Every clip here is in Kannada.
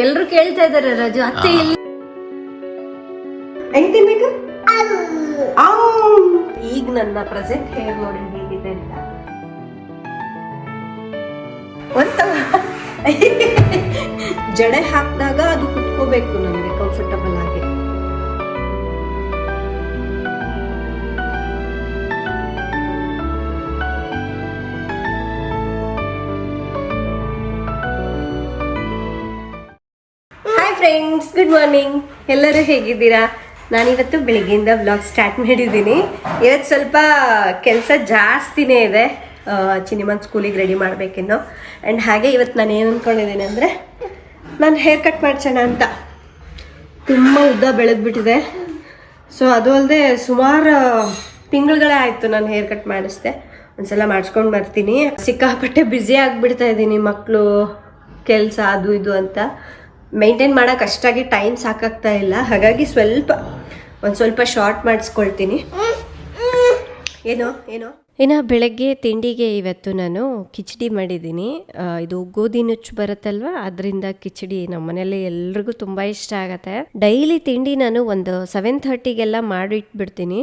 ಎಲ್ರು ಕೇಳ್ತಾ ಇದಾರೆ ರಾಜು ಅತ್ತೆ ಇಲ್ಲಿ ಹೆಂಗ್ ತಿನ್ಬೇಕು. ಈಗ ನನ್ನ ಪ್ರೆಸೆಂಟ್ ಹೇರ್ ನೋಡಿ ಹೇಗಿದೆ ಅಂತ ಜಡೆ ಹಾಕಿದಾಗ ಅದು ಕುತ್ಕೋಬೇಕು ನಮ್ಗೆ ಕಂಫರ್ಟಬಲ್ ಆಗಿ. Friends, good morning. ಎಲ್ಲರೂ ಹೇಗಿದ್ದೀರಾ? ನಾನಿವತ್ತು ಬೆಳಿಗ್ಗೆಯಿಂದ ಬ್ಲಾಗ್ ಸ್ಟಾರ್ಟ್ ಮಾಡಿದ್ದೀನಿ. ಇವತ್ತು ಸ್ವಲ್ಪ ಕೆಲಸ ಜಾಸ್ತಿನೇ ಇದೆ. ಚಿನಿಮನ್ ಸ್ಕೂಲಿಗೆ ರೆಡಿ ಮಾಡಬೇಕಿನ್ನು. ಆ್ಯಂಡ್ ಹಾಗೆ ಇವತ್ತು ನಾನು ಏನು ಅಂದ್ಕೊಂಡಿದ್ದೀನಿ ಅಂದರೆ, ನಾನು ಹೇರ್ ಕಟ್ ಮಾಡ್ಸೋಣ ಅಂತ. ತುಂಬ ಉದ್ದ ಬೆಳೆದ್ಬಿಟ್ಟಿದೆ. ಸೊ ಅದು ಅಲ್ಲದೆ ಸುಮಾರು ತಿಂಗಳುಗಳೇ ಆಯಿತು ನಾನು ಹೇರ್ ಕಟ್ ಮಾಡಿಸ್ದೆ. ಒಂದ್ಸಲ ಮಾಡಿಸ್ಕೊಂಡು ಬರ್ತೀನಿ. ಸಿಕ್ಕಾಪಟ್ಟೆ ಬ್ಯುಸಿ ಆಗಿಬಿಡ್ತಾ ಇದ್ದೀನಿ, ಮಕ್ಕಳು ಕೆಲಸ ಅದು ಇದು ಅಂತ ಮೇಂಟೈನ್ ಮಾಡೋಕೆ ಅಷ್ಟಾಗಿ ಟೈಮ್ ಸಾಕಾಗ್ತಾ ಇಲ್ಲ. ಹಾಗಾಗಿ ಒಂದು ಸ್ವಲ್ಪ ಶಾರ್ಟ್ ಮಾಡಿಸ್ಕೊಳ್ತೀನಿ. ಏನೋ ಇನ್ನು ಬೆಳಗ್ಗೆ ತಿಂಡಿಗೆ ಇವತ್ತು ನಾನು ಕಿಚಡಿ ಮಾಡಿದ್ದೀನಿ. ಇದು ಗೋಧಿ ನುಚ್ಚು ಬರುತ್ತಲ್ವ, ಅದರಿಂದ ಕಿಚಡಿ ನಮ್ಮ ಮನೇಲಿ ಎಲ್ರಿಗೂ ತುಂಬ ಇಷ್ಟ ಆಗುತ್ತೆ. ಡೈಲಿ ತಿಂಡಿ ನಾನು ಒಂದು 7:30ಗೆಲ್ಲ ಮಾಡಿ ಇಟ್ಬಿಡ್ತೀನಿ.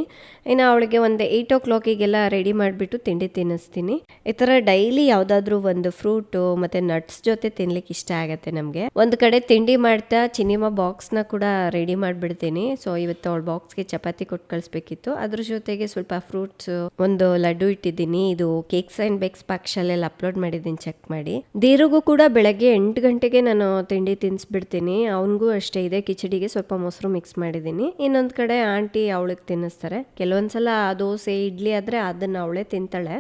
ಇನ್ನು ಅವಳಿಗೆ ಒಂದು 8 o'clockಗೆಲ್ಲ ರೆಡಿ ಮಾಡಿಬಿಟ್ಟು ತಿಂಡಿ ತಿನ್ನಿಸ್ತೀನಿ. ಈ ಥರ ಡೈಲಿ ಯಾವುದಾದ್ರೂ ಒಂದು ಫ್ರೂಟು ಮತ್ತು ನಟ್ಸ್ ಜೊತೆ ತಿನ್ಲಿಕ್ಕೆ ಇಷ್ಟ ಆಗುತ್ತೆ ನಮಗೆ. ಒಂದು ಕಡೆ ತಿಂಡಿ ಮಾಡ್ತಾ ಚಿನಿಮಾ ಬಾಕ್ಸ್ನ ಕೂಡ ರೆಡಿ ಮಾಡಿಬಿಡ್ತೀನಿ. ಸೊ ಇವತ್ತು ಅವಳ ಬಾಕ್ಸ್ಗೆ ಚಪಾತಿ ಕೊಟ್ಟು ಕಳಿಸ್ಬೇಕಿತ್ತು. ಅದ್ರ ಜೊತೆಗೆ ಸ್ವಲ್ಪ ಫ್ರೂಟ್ಸ್, ಒಂದು ಲಡ್ಡು ಇಟ್ಟಿದ್ದೀನಿ. ಇದು ಕೇಕ್ಸ್ ಅಂಡ್ ಬೇಕ್ಸ್ ಪಾಕ್ಶಾಲೆಲ್ಲ ಅಪ್ಲೋಡ್ ಮಾಡಿದ್ದೀನಿ, ಚೆಕ್ ಮಾಡಿ. ದೀರುಗೂ ಕೂಡ ಬೆಳಗ್ಗೆ 8 ಗಂಟೆಗೆ ನಾನು ತಿಂಡಿ ತಿನ್ನಿಸ್ಬಿಡ್ತೀನಿ. ಅವನಿಗೂ ಅಷ್ಟೇ ಇದೆ. ಕಿಚಡಿಗೆ ಸ್ವಲ್ಪ ಮೊಸರು ಮಿಕ್ಸ್ ಮಾಡಿದ್ದೀನಿ. ಇನ್ನೊಂದು ಕಡೆ ಆಂಟಿ ಅವಳಿಗೆ ತಿನ್ನಿಸ್ತಾರೆ. ಕೆಲವೊಂದ್ಸಲ ದೋಸೆ ಇಡ್ಲಿ ಆದ್ರೆ ಅದನ್ನ ಅವಳೇ ತಿಂತಾಳೆ.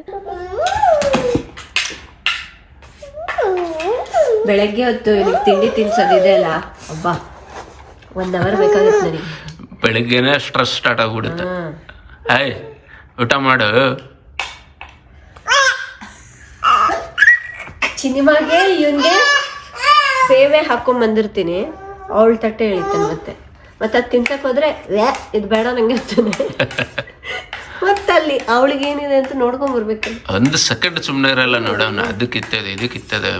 ಬೆಳಗ್ಗೆ ಹೊತ್ತು ಇವನಿಗೆ ತಿಂಡಿ ತಿನ್ಸೋದಿದೆ ಅಲ್ಲ, ಅಬ್ಬಾ 1 hour ಬೇಕಾಗುತ್ತೆ ನನಗೆ. ಬೆಳಗ್ಗೆನೆ ಸ್ಟ್ರೆಸ್ ಸ್ಟಾರ್ಟ್ ಆಗ್ಬಿಡುತ್ತೆ. ಹಾಯ್ ಊಟ ಮಾಡು. ಚಿನಿಮಾಗೆ ಇವನ್ಗೆ ಸೇವೆ ಹಾಕೊಂಡ್ ಬಂದಿರ್ತೀನಿ. ಅವಳ ತಟ್ಟೆ ಎಳಿತಾನೆ ಮತ್ತೆ ಅದು ತಿನ್ಸಕ್ ಹೋದ್ರೆ ಇದು ಬೇಡ ನಂಗೆ ಅಂತಾನೆ. ಮತ್ತೆ ಅಲ್ಲಿ ಅವಳಿಗೆ ಏನಿದೆ ಅಂತ ನೋಡ್ಕೊಂಡ್ ಬರ್ಬೇಕು. 1 ಸೆಕೆಂಡ್ ಸುಮ್ಮನೆ ಇರಲ್ಲ ನೋಡೋಣ. ಅದಕ್ಕಿತ್ತದೆ ಇದಕ್ಕಿತ್ತದೆ,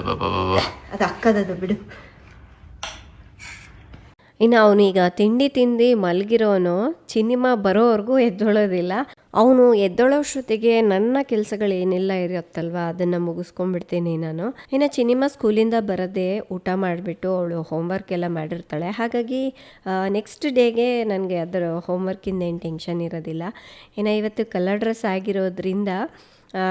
ಅದು ಅಕ್ಕದದು ಬಿಡು. ಇನ್ನು ಅವನೀಗ ತಿಂಡಿ ತಿಂದು ಮಲಗಿರೋನು ಚಿನಿಮಾ ಬರೋವರೆಗೂ ಎದ್ದೊಳೋದಿಲ್ಲ. ಅವನು ಎದ್ದೊಳೋಷ್ಟೊತ್ತಿಗೆ ನನ್ನ ಕೆಲಸಗಳೇನೆಲ್ಲ ಇರುತ್ತಲ್ವ ಅದನ್ನು ಮುಗಿಸ್ಕೊಂಡ್ಬಿಡ್ತೀನಿ ನಾನು. ಇನ್ನು ಚಿನಿಮಾ ಸ್ಕೂಲಿಂದ ಬರೋದೇ ಊಟ ಮಾಡಿಬಿಟ್ಟು ಅವಳು ಹೋಮ್ವರ್ಕ್ ಎಲ್ಲ ಮಾಡಿರ್ತಾಳೆ. ಹಾಗಾಗಿ ನೆಕ್ಸ್ಟ್ ಡೇಗೆ ನನಗೆ ಅದರ ಹೋಮ್ವರ್ಕಿಂದ ಏನು ಟೆನ್ಷನ್ ಇರೋದಿಲ್ಲ. ಇನ್ನು ಇವತ್ತು ಕಲರ್ ಡ್ರೆಸ್ ಆಗಿರೋದ್ರಿಂದ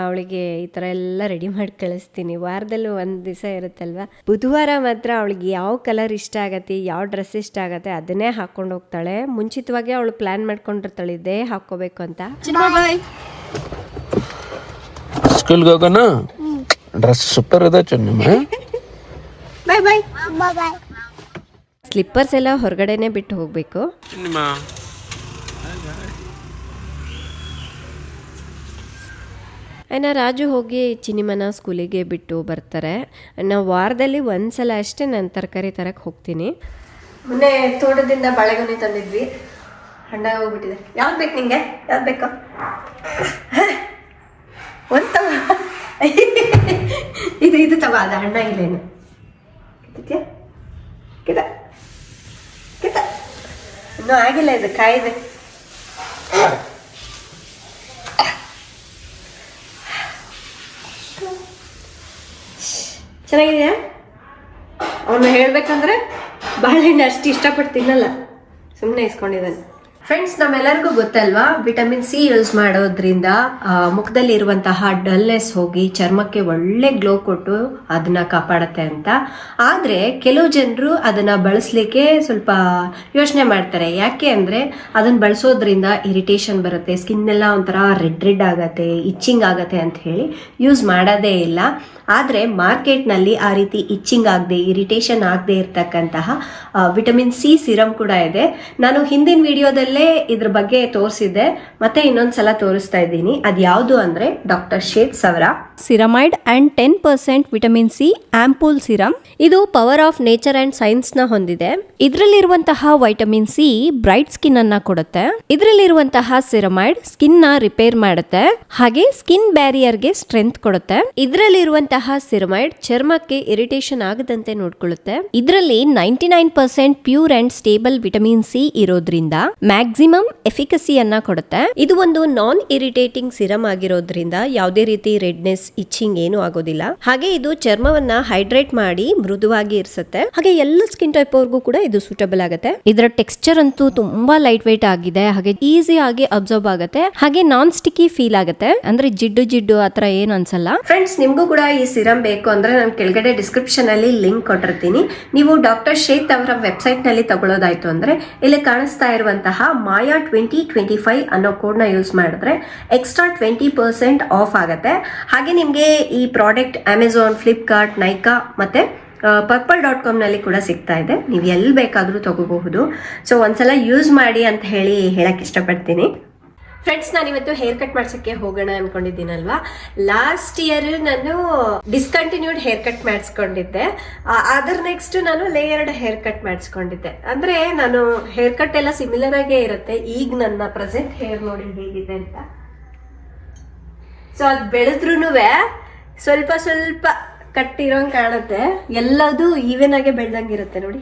ಅವಳಿಗೆ ಈ ಥರ ಎಲ್ಲ ರೆಡಿ ಮಾಡಿ ಕಳಿಸ್ತೀನಿ. ವಾರದಲ್ಲಿ 1 ದಿವಸ ಇರುತ್ತಲ್ವ, ಬುಧವಾರ ಮಾತ್ರ ಅವಳಿಗೆ ಯಾವ ಕಲರ್ ಇಷ್ಟ ಆಗತ್ತೆ, ಯಾವ ಡ್ರೆಸ್ ಇಷ್ಟ ಆಗತ್ತೆ ಅದನ್ನೇ ಹಾಕ್ಕೊಂಡು ಹೋಗ್ತಾಳೆ. ಮುಂಚಿತವಾಗಿ ಅವಳು ಪ್ಲ್ಯಾನ್ ಮಾಡ್ಕೊಂಡಿರ್ತಾಳೆ ಇದೇ ಹಾಕ್ಕೋಬೇಕು ಅಂತ. ಸ್ಕೂಲ್ಗೆ ಹೋಗೋಣ. ಡ್ರೆಸ್ ಸೂಪರ್ ಇದೆ ಚಿನ್ನಮ್ಮ. ಬಾಯ್ ಬಾಯ್. ಸ್ಲಿಪ್ಪರ್ಸ್ ಎಲ್ಲ ಹೊರಗಡೆನೆ ಬಿಟ್ಟು ಹೋಗಬೇಕು. ಇನ್ನು ರಾಜು ಹೋಗಿ ಚಿನಿಮನ ಸ್ಕೂಲಿಗೆ ಬಿಟ್ಟು ಬರ್ತಾರೆ. ನಾವು ವಾರದಲ್ಲಿ 1 ಸಲ ಅಷ್ಟೇ ನಾನು ತರಕಾರಿ ತರಕ್ಕೆ ಹೋಗ್ತೀನಿ. ಮೊನ್ನೆ ತೋಟದಿಂದ ಬಾಳೆಗೊನೆ ತಂದಿದ್ವಿ, ಹಣ್ಣಾಗ ಹೋಗ್ಬಿಟ್ಟಿದೆ. ಯಾವ್ದು ಬೇಕು ನಿಂಗೆ? ಯಾವ್ದು ಬೇಕು? ಇದು ತಗೋ. ಅದು ಹಣ್ಣಾಗಿಲ್ಲೇನು ಇನ್ನೂ ಆಗಿಲ್ಲ, ಇದು ಕಾಯಿದೆ. ಚೆನ್ನಾಗಿದೆಯಾ? ಅವನು ಹೇಳ್ಬೇಕಂದ್ರೆ ಬಾಳೆಹಣ್ಣು ಅಷ್ಟು ಇಷ್ಟಪಟ್ಟು ತಿನ್ನಲ್ಲ, ಸುಮ್ಮನೆ ಇಸ್ಕೊಂಡಿದ್ದಾನೆ. ಫ್ರೆಂಡ್ಸ್, ನಮ್ಮೆಲ್ಲರಿಗೂ ಗೊತ್ತಲ್ವಾ, ವಿಟಮಿನ್ ಸಿ ಯೂಸ್ ಮಾಡೋದ್ರಿಂದ ಮುಖದಲ್ಲಿ ಇರುವಂತಹ ಡಲ್ನೆಸ್ ಹೋಗಿ ಚರ್ಮಕ್ಕೆ ಒಳ್ಳೆ ಗ್ಲೋ ಕೊಟ್ಟು ಅದನ್ನ ಕಾಪಾಡುತ್ತೆ ಅಂತ. ಆದರೆ ಕೆಲವು ಜನರು ಅದನ್ನ ಬಳಸಲಿಕ್ಕೆ ಸ್ವಲ್ಪ ಯೋಚನೆ ಮಾಡ್ತಾರೆ. ಯಾಕೆ ಅಂದರೆ ಅದನ್ನ ಬಳಸೋದ್ರಿಂದ ಇರಿಟೇಷನ್ ಬರುತ್ತೆ, ಸ್ಕಿನ್ ಎಲ್ಲ ಒಂಥರ ರೆಡ್ ಆಗತ್ತೆ, ಇಚ್ಚಿಂಗ್ ಆಗತ್ತೆ ಅಂತ ಹೇಳಿ ಯೂಸ್ ಮಾಡೋದೇ ಇಲ್ಲ. ಆದರೆ ಮಾರ್ಕೆಟ್ನಲ್ಲಿ ಆ ರೀತಿ ಇಚ್ಚಿಂಗ್ ಆಗದೆ, ಇರಿಟೇಷನ್ ಆಗದೆ ಇರ್ತಕ್ಕಂತಹ ವಿಟಮಿನ್ ಸಿ ಸಿರಮ್ ಕೂಡ ಇದೆ. ನಾನು ಹಿಂದಿನ ವಿಡಿಯೋದಲ್ಲೇ ವಿಡಿಯೋದಲ್ಲೇ ಇದ್ರ ಬಗ್ಗೆ ತೋರಿಸಿದ್ದೆ, ಮತ್ತೆ ಇನ್ನೊಂದ್ಸಲ ತೋರಿಸ್ತಾ ಇದ್ದೀನಿ. ಅದು ಯಾವುದು ಅಂದ್ರೆ ಡಾಕ್ಟರ್ ಶೇಟ್ಸ್ ಅವರ ಸಿರಮೈಡ್ ಅಂಡ್ 10% ವಿಟಮಿನ್ ಸಿ ಆಂಪೂಲ್ ಸಿರಮ್. ಇದು power of nature and science ನ ಹೊಂದಿದೆ. ಇದರಲ್ಲಿರುವಂತಹ ವೈಟಮಿನ್ ಸಿ ಬ್ರೈಟ್ ಸ್ಕಿನ್ ಅನ್ನ ಕೊಡುತ್ತೆ. ಇದರಲ್ಲಿರುವಂತಹ ಸಿರಮೈಡ್ ಸ್ಕಿನ್ ನ ರಿಪೇರ್ ಮಾಡುತ್ತೆ, ಹಾಗೆ ಸ್ಕಿನ್ ಬ್ಯಾರಿಯರ್ ಗೆ ಸ್ಟ್ರೆಂತ್ ಕೊಡುತ್ತೆ. ಇದರಲ್ಲಿರುವಂತಹ ಸಿರಮೈಡ್ ಚರ್ಮಕ್ಕೆ ಇರಿಟೇಷನ್ ಆಗದಂತೆ ನೋಡ್ಕೊಳ್ಳುತ್ತೆ. ಇದರಲ್ಲಿ 99% pure and stable vitamin C ಇರೋದ್ರಿಂದ ಮ್ಯಾಕ್ಸಿಮಮ್ ಎಫಿಕಸಿಯನ್ನ ಕೊಡುತ್ತೆ. ಇದು ಒಂದು ನಾನ್ ಇರಿಟೇಟಿಂಗ್ ಸಿರಮ್ ಆಗಿರೋದ್ರಿಂದ ಯಾವುದೇ ರೀತಿ ರೆಡ್ನೆಸ್, ಇಚ್ಚಿಂಗ್ ಏನು ಆಗೋದಿಲ್ಲ. ಹಾಗೆ ಇದು ಚರ್ಮವನ್ನ ಹೈಡ್ರೇಟ್ ಮಾಡಿ ಮೃದುವಾಗಿ ಇರಿಸುತ್ತೆ. ಹಾಗೆ ಎಲ್ಲ ಸ್ಕಿನ್ ಟೈಪ್ ಅವ್ರಿಗೂ ಕೂಡ ಇದು ಸೂಟಬಲ್ ಆಗುತ್ತೆ. ಇದರ ಟೆಕ್ಸ್ಚರ್ ಅಂತೂ ತುಂಬಾ ಲೈಟ್ ವೇಟ್ ಆಗಿದೆ, ಹಾಗೆ ಈಸಿ ಆಗಿ ಅಬ್ಸರ್ವ್ ಆಗುತ್ತೆ, ಹಾಗೆ ನಾನ್ ಸ್ಟಿಕ್ಕಿ ಫೀಲ್ ಆಗುತ್ತೆ. ಅಂದ್ರೆ ಜಿಡ್ಡು ಆತರ ಏನು ಅನ್ಸಲ್ಲ. ಫ್ರೆಂಡ್ಸ್, ನಿಮ್ಗೂ ಕೂಡ ಈ ಸಿರಮ್ ಬೇಕು ಅಂದ್ರೆ ನಾನು ಕೆಳಗಡೆ ಡಿಸ್ಕ್ರಿಪ್ಷನ್ ಅಲ್ಲಿ ಲಿಂಕ್ ಕೊಟ್ಟಿರ್ತೀನಿ. ನೀವು ಡಾಕ್ಟರ್ ಶೇತ್ ಅವರ ವೆಬ್ಸೈಟ್ ನಲ್ಲಿ ತಗೊಳ್ಳೋದಾಯ್ತು ಅಂದ್ರೆ ಇಲ್ಲಿ ಕಾಣಿಸ್ತಾ ಇರುವಂತಹ ಮಾಯಾ 2025 ಅನ್ನೋ ಕೋಡ್ ನ ಯೂಸ್ ಮಾಡಿದ್ರೆ ಎಕ್ಸ್ಟ್ರಾ 20% ಆಫ್ ಆಗುತ್ತೆ. ಹಾಗೆ ನಿಮ್ಗೆ ಈ ಪ್ರಾಡಕ್ಟ್ ಅಮೆಝಾನ್, ಫ್ಲಿಪ್ಕಾರ್ಟ್, ನೈಕಾ ಮತ್ತೆ purple.com ನಲ್ಲಿ ಕೂಡ ಸಿಗ್ತಾ ಇದೆ. ನೀವು ಎಲ್ಲಿ ಬೇಕಾದ್ರೂ ತಗೋಬಹುದು. ಸೊ ಒಂದ್ಸಲ ಯೂಸ್ ಮಾಡಿ ಅಂತ ಹೇಳಕ್ ಇಷ್ಟಪಡ್ತೀನಿ. ಫ್ರೆಂಡ್ಸ್, ನಾನು ಇವತ್ತು ಹೇರ್ ಕಟ್ ಮಾಡ್ಸಕ್ಕೆ ಹೋಗೋಣ ಅನ್ಕೊಂಡಿದ್ದೀನಲ್ವಾ. ಲಾಸ್ಟ್ ಇಯರ್ ನಾನು ಡಿಸ್ಕಂಟಿನ್ಯೂಡ್ ಹೇರ್ ಕಟ್ ಮಾಡಿಸ್ಕೊಂಡಿದ್ದೆ. ಅದರ ನೆಕ್ಸ್ಟ್ ನಾನು ಲೇಯರ್ಡ್ ಹೇರ್ ಕಟ್ ಮಾಡಿಸ್ಕೊಂಡಿದ್ದೆ. ಅಂದ್ರೆ ನಾನು ಹೇರ್ ಕಟ್ ಎಲ್ಲ ಸಿಮಿಲರ್ ಆಗೇ ಇರುತ್ತೆ. ಈಗ ನನ್ನ ಪ್ರೆಸೆಂಟ್ ಹೇರ್ ನೋಡಿ ಹೇಗಿದೆ ಅಂತ. ಸೊ ಅದು ಬೆಳೆದ್ರೂ ಸ್ವಲ್ಪ ಸ್ವಲ್ಪ ಕಟ್ಟಿರೋಂಗೆ ಕಾಣುತ್ತೆ. ಎಲ್ಲದೂ ಈವನ್ ಆಗಿ ಬೆಳ್ದಂಗಿರುತ್ತೆ ನೋಡಿ.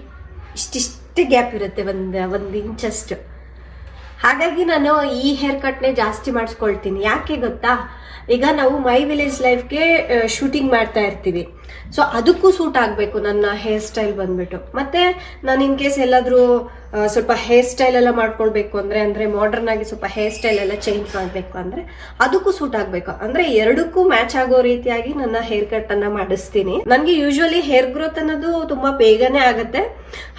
ಇಷ್ಟಿಷ್ಟು ಗ್ಯಾಪ್ ಇರುತ್ತೆ, ಒಂದು ಇಂಚಷ್ಟು. ಹಾಗಾಗಿ ನಾನು ಈ ಹೇರ್ ಕಟ್ನೇ ಜಾಸ್ತಿ ಮಾಡಿಸ್ಕೊಳ್ತೀನಿ. ಯಾಕೆ ಗೊತ್ತಾ, ಈಗ ನಾವು ಮೈ ವಿಲೇಜ್ ಲೈಫ್ಗೆ ಶೂಟಿಂಗ್ ಮಾಡ್ತಾ ಇರ್ತೀವಿ. ಸೊ ಅದಕ್ಕೂ ಸೂಟ್ ಆಗಬೇಕು ನನ್ನ ಹೇರ್ ಸ್ಟೈಲ್ ಬಂದ್ಬಿಟ್ಟು. ಮತ್ತೆ ನಾನು ಇನ್ ಕೇಸ್ ಎಲ್ಲಾದರೂ ಸ್ವಲ್ಪ ಹೇರ್ ಸ್ಟೈಲ್ ಎಲ್ಲ ಮಾಡ್ಕೊಳ್ಬೇಕು ಅಂದ್ರೆ ಮಾಡರ್ನ್ ಆಗಿ ಸ್ವಲ್ಪ ಹೇರ್ ಸ್ಟೈಲ್ ಎಲ್ಲ ಚೇಂಜ್ ಮಾಡಬೇಕು ಅಂದ್ರೆ ಅದಕ್ಕೂ ಸೂಟ್ ಆಗಬೇಕು. ಅಂದ್ರೆ ಎರಡಕ್ಕೂ ಮ್ಯಾಚ್ ಆಗೋ ರೀತಿಯಾಗಿ ನನ್ನ ಹೇರ್ ಕಟ್ ಅನ್ನ ಮಾಡಿಸ್ತೀನಿ. ನನಗೆ ಯೂಶುವಲಿ ಹೇರ್ ಗ್ರೋತ್ ಅನ್ನೋದು ತುಂಬಾ ಬೇಗನೆ ಆಗುತ್ತೆ.